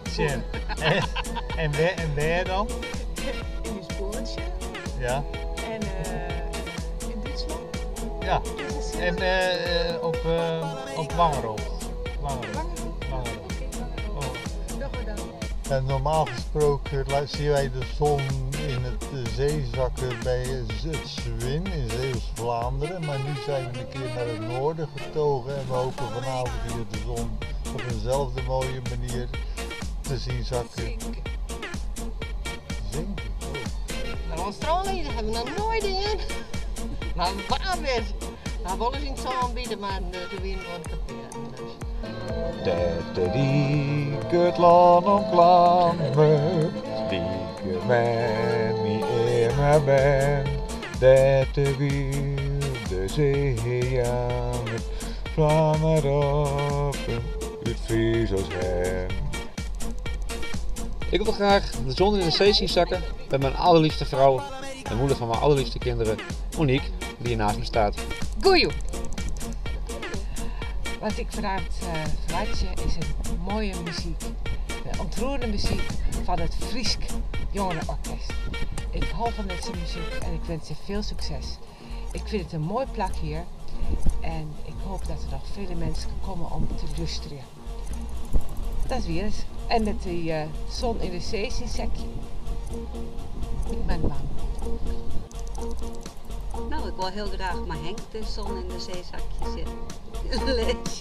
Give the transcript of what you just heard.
Tjen. En waar dan? In een spoortje. Ja. En in Duitsland. Ja. En op Wangeroof. Wangeroof. Oh. En normaal gesproken zien wij de zon in de zee zakken bij het Zwin in Zeeuws-Vlaanderen. Maar nu zijn we een keer naar het noorden getogen en we hopen vanavond hier de zon op eenzelfde mooie manier te zien zakken. Zinken? Maar Australië hebben we nog nooit in. Maar waar weer? Nou, we willen het zo aanbieden, maar de wind wordt kapot. Dat die Gutland omklammer, die gemeen niet immer ben, dat de wilde zee aan het vlammen op het Friesels hen. Ik wil graag de zon in de zee zien zakken met mijn allerliefste vrouw en moeder van mijn allerliefste kinderen, Monique, die hier naast me staat. Goeie! Wat ik vanavond verwacht is een mooie muziek. De ontroerende muziek van het Friesk Jongerenorkest. Ik hou van deze muziek en ik wens je veel succes. Ik vind het een mooi plak hier en ik hoop dat er nog vele mensen komen om te luisteren. Dat is weer eens. En met die zon in de zee zien zakje. Ik ben bang. Nou, ik wil heel graag maar Henk de zon in de zeezakje zitten. Letten.